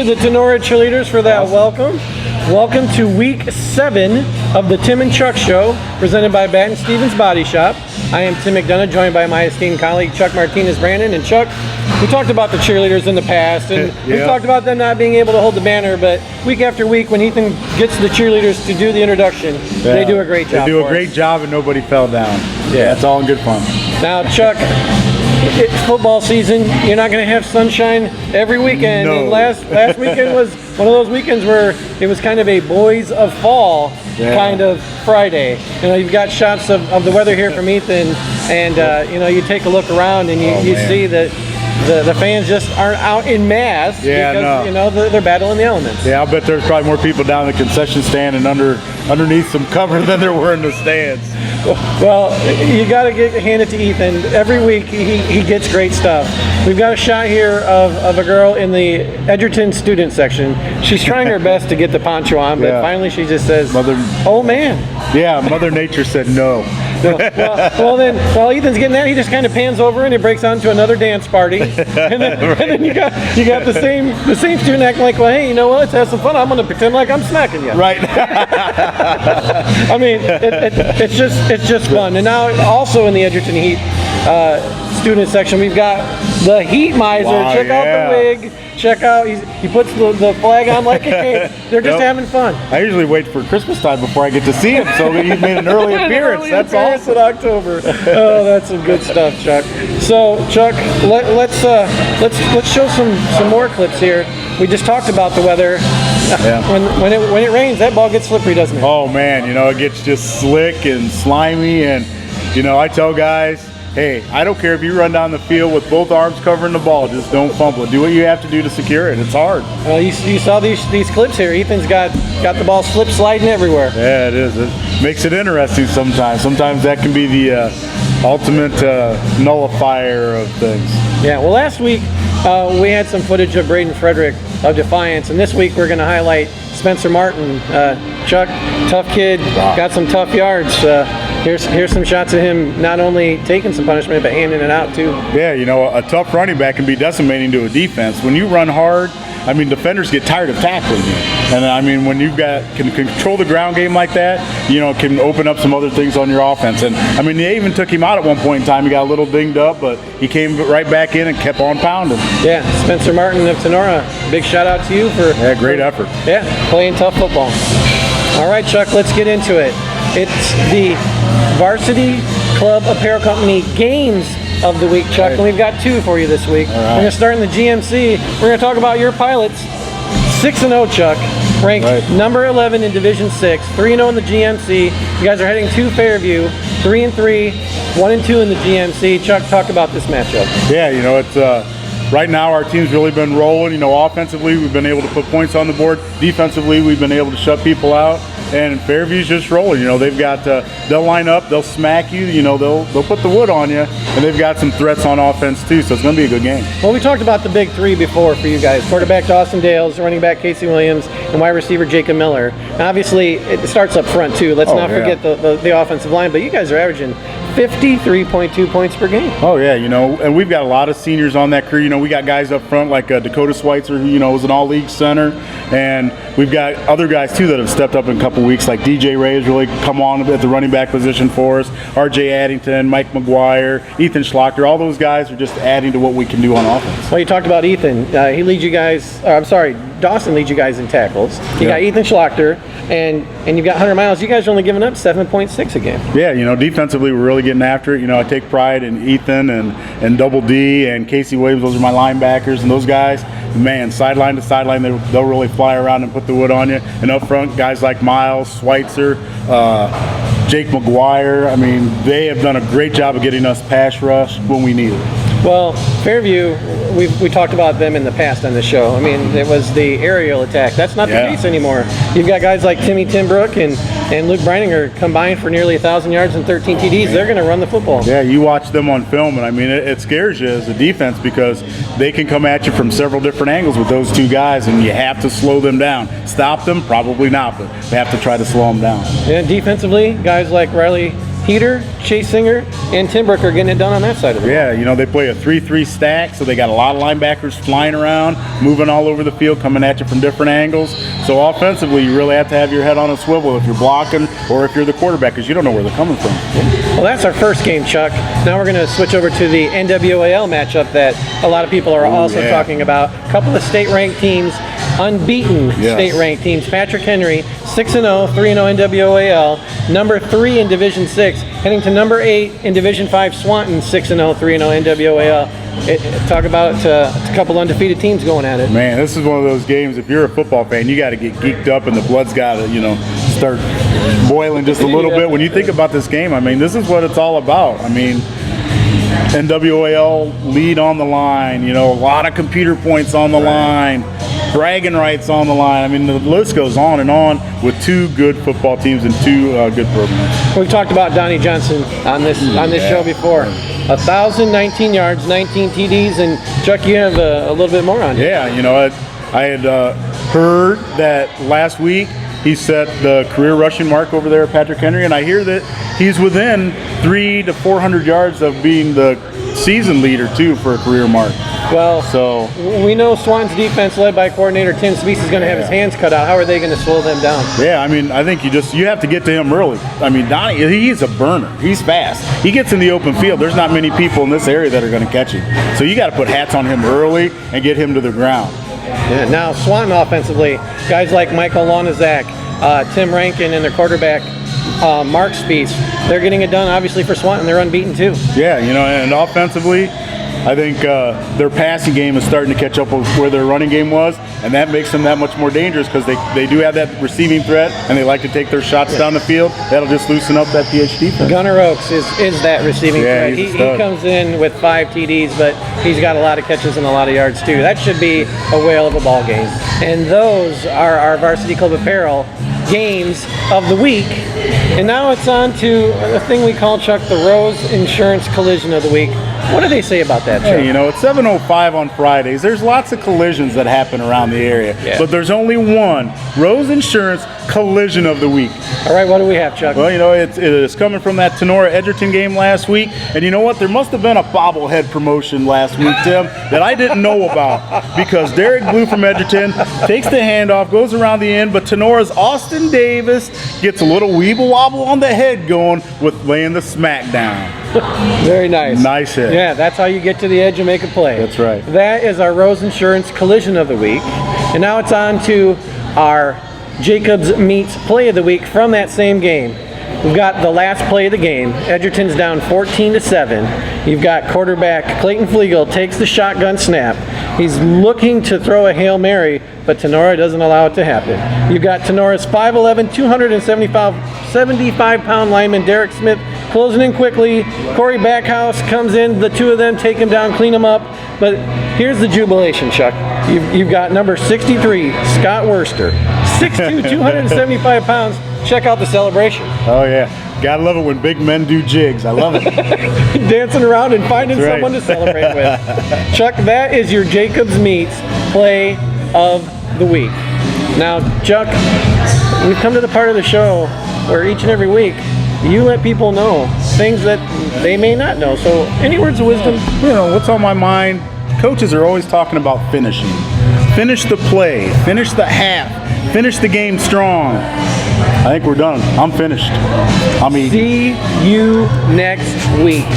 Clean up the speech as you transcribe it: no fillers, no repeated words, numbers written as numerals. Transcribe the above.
the Tenora cheerleaders for that welcome. Welcome to week 7 of the Tim and Chuck Show, presented by Baton Stevens Body Shop. I am Tim McDonough, joined by my esteemed colleague Chuck Martinez-Brandon. And Chuck, we talked about the cheerleaders in the past, and we talked about them not being able to hold the banner, but week after week, when Ethan gets the cheerleaders to do the introduction, they do a great job. They do a great job, and nobody fell down. Yeah, it's all in good fun. Now, Chuck, it's football season. You're not going to have sunshine every weekend. No. And last weekend was one of those weekends where it was kind of a boys of fall kind of Friday. You know, you've got shots of the weather here from Ethan, and you know, you take a look around and you see that the fans just aren't out in mass because you know they're battling the elements. Yeah, I'll bet there's probably more people down in the concession stand and underneath some cover than there were in the stands. Well, you got to hand it to Ethan. Every week he gets great stuff. We've got a shot here of a girl in the Edgerton student section. She's trying her best to get the poncho on, but finally she just says, "Oh man." Yeah, Mother Nature said no. Well, then, while Ethan's getting that, he just kind of pans over and he breaks onto another dance party, and then you got the same student acting like, well, hey, you know what? Let's have some fun. I'm going to pretend like I'm smacking you. Right. I mean, it's just fun. And now, also in the Edgerton Heat student section, we've got the Heat Miser. Wow, Check out the wig. Check out, he puts the flag on like a cape. They're just having fun. I usually wait for Christmas time before I get to see him, so he made an early appearance. That's awesome. In October. Oh, that's some good stuff, Chuck. So, Chuck, let's show some more clips here. We just talked about the weather. When it rains, that ball gets slippery, doesn't it? Oh man, you know, it gets just slick and slimy, and you know, I tell guys, hey, I don't care if you run down the field with both arms covering the ball, just don't fumble it. Do what you have to do to secure it. It's hard. Well, you saw these clips here. Ethan's got the ball slip sliding everywhere. Yeah, it is. It makes it interesting sometimes. Sometimes that can be the ultimate nullifier of things. Yeah, well, last week we had some footage of Braden Frederick of Defiance, and this week we're going to highlight Spencer Martin. Chuck, tough kid, got some tough yards. Here's some shots of him not only taking some punishment, but handing it out too. Yeah, you know, a tough running back can be decimating to a defense. When you run hard, I mean, defenders get tired of tackling you. And I mean, when you've can control the ground game like that, you know, it can open up some other things on your offense. And I mean, they even took him out at one point in time. He got a little dinged up, but he came right back in and kept on pounding. Yeah, Spencer Martin of Tenora, big shout out to you for great effort. Yeah, playing tough football. All right, Chuck, let's get into it. It's the Varsity Club Apparel Company games of the week, Chuck, and we've got 2 for you this week. We're going to start in the GMC. We're going to talk about your Pilots. 6-0, Chuck, ranked number 11 in Division 6, 3-0 in the GMC. You guys are heading to Fairview, 3-3, 1-2 in the GMC. Chuck, talk about this matchup. Yeah, you know, it's right now our team's really been rolling. You know, offensively we've been able to put points on the board. Defensively we've been able to shut people out. And Fairview's just rolling. You know, they've got they'll line up, they'll smack you. You know, they'll put the wood on you, and they've got some threats on offense too. So it's going to be a good game. Well, we talked about the big 3 before for you guys: quarterback Dawson Dales, running back Casey Williams, and wide receiver Jacob Miller. Now, obviously, it starts up front too. Let's not forget the offensive line. But you guys are averaging 53.2 points per game. Oh yeah, you know, and we've got a lot of seniors on that crew. You know, we got guys up front like Dakota Schweitzer, who you know is an all-league center, and we've got other guys too that have stepped up in a couple weeks, like DJ Ray has really come on at the running back position for us. RJ Addington, Mike McGuire, Ethan Schlachter, all those guys are just adding to what we can do on offense. Well, you talked about Ethan. He leads you guys. Dawson leads you guys in tackles. You got Ethan Schlachter, and you've got Hunter Miles. You guys are only giving up 7.6 a game. Yeah, you know, defensively we're really getting after it. You know, I take pride in Ethan and Double D and Casey Williams. Those are my linebackers, and those guys, man, sideline to sideline, they'll really fly around and put the wood on you. And up front, guys like Miles, Schweitzer, Jake McGuire. I mean, they have done a great job of getting us pass rush when we need it. Well, Fairview, we talked about them in the past on the show. I mean, it was the aerial attack. That's not the case anymore. You've got guys like Timmy Timbrook and Luke Breininger combined for nearly 1,000 yards and 13 TDs. They're going to run the football. Yeah, you watch them on film, and I mean, it scares you as a defense because they can come at you from several different angles with those 2 guys, and you have to slow them down. Stop them? Probably not, but we have to try to slow them down. And defensively, guys like Riley Heater, Chase Singer, and Timbrook are getting it done on that side of the ball. Yeah, you know, they play a 3-3 stack, so they got a lot of linebackers flying around, moving all over the field, coming at you from different angles. So offensively, you really have to have your head on a swivel if you're blocking or if you're the quarterback, because you don't know where they're coming from. Well, that's our first game, Chuck. Now we're going to switch over to the NWAL matchup that a lot of people are also talking about. A couple of state-ranked teams, unbeaten state-ranked teams. Patrick Henry, 6-0, 3-0 NWAL. Number 3 in Division 6, heading to number 8 in Division 5, Swanton, 6-0, 3-0 NWAL. Talk about a couple undefeated teams going at it. Man, this is one of those games, if you're a football fan, you got to get geeked up and the blood's got to, you know, start boiling just a little bit. When you think about this game, I mean, this is what it's all about. I mean, NWAL lead on the line, you know, a lot of computer points on the line, bragging rights on the line. I mean, the list goes on and on with two good football teams and two good programs. We've talked about Donnie Johnson on this show before. 1,019 yards, 19 TDs, and Chuck, you have a little bit more on you. Yeah, you know, I had heard that last week he set the career rushing mark over there at Patrick Henry, and I hear that he's within 300 to 400 yards of being the season leader too for a career mark. Well, so we know Swan's defense, led by coordinator Tim Speece, is going to have his hands cut out. How are they going to slow them down? Yeah, I mean, I think you have to get to him early. I mean, Donnie, he's a burner. He's fast. He gets in the open field. There's not many people in this area that are going to catch him. So you got to put hats on him early and get him to the ground. Yeah, now Swanton offensively, guys like Michael Lonazak, Tim Rankin, and their quarterback Mark Speece, they're getting it done. Obviously for Swanton, they're unbeaten too. Yeah, you know, and offensively, I think their passing game is starting to catch up with where their running game was, and that makes them that much more dangerous because they do have that receiving threat, and they like to take their shots down the field. That'll just loosen up that PH defense. Gunnar Oaks is that receiving threat. He comes in with 5 TDs, but he's got a lot of catches and a lot of yards too. That should be a whale of a ball game. And those are our Varsity Club Apparel games of the week. And now it's on to a thing we call, Chuck, the Rose Insurance Collision of the Week. What do they say about that, Chuck? Hey, you know, it's 7:05 on Fridays. There's lots of collisions that happen around the area, but there's only one Rose Insurance Collision of the Week. All right, what do we have, Chuck? Well, you know, it is coming from that Tenora-Edgerton game last week, and you know what? There must have been a bobblehead promotion last week, Tim, that I didn't know about, because Derek Blue from Edgerton takes the handoff, goes around the end, but Tenora's Austin Davis gets a little weeble wobble on the head going with laying the smack down. Very nice. Nice hit. Yeah, that's how you get to the edge and make a play. That's right. That is our Rose Insurance Collision of the Week. And now it's on to our Jacobs Meets Play of the Week from that same game. We've got the last play of the game. Edgerton's down 14-7. You've got quarterback Clayton Flegel takes the shotgun snap. He's looking to throw a Hail Mary, but Tenora doesn't allow it to happen. You've got Tenora's 5'11", 275-pound lineman Derek Smith closing in quickly. Corey Backhouse comes in. The two of them take him down, clean him up. But here's the jubilation, Chuck. You've got number 63, Scott Worster. 6'2", 275 pounds. Check out the celebration. Oh, yeah. Gotta love it when big men do jigs. I love it. Dancing around and finding someone to celebrate with. Chuck, that is your Jacobs Meets Play of the Week. Now, Chuck, we've come to the part of the show where each and every week you let people know things that they may not know. So, any words of wisdom? You know, what's on my mind? Coaches are always talking about finishing. Finish the play. Finish the half. Finish the game strong. I think we're done. I'm finished. See you next week.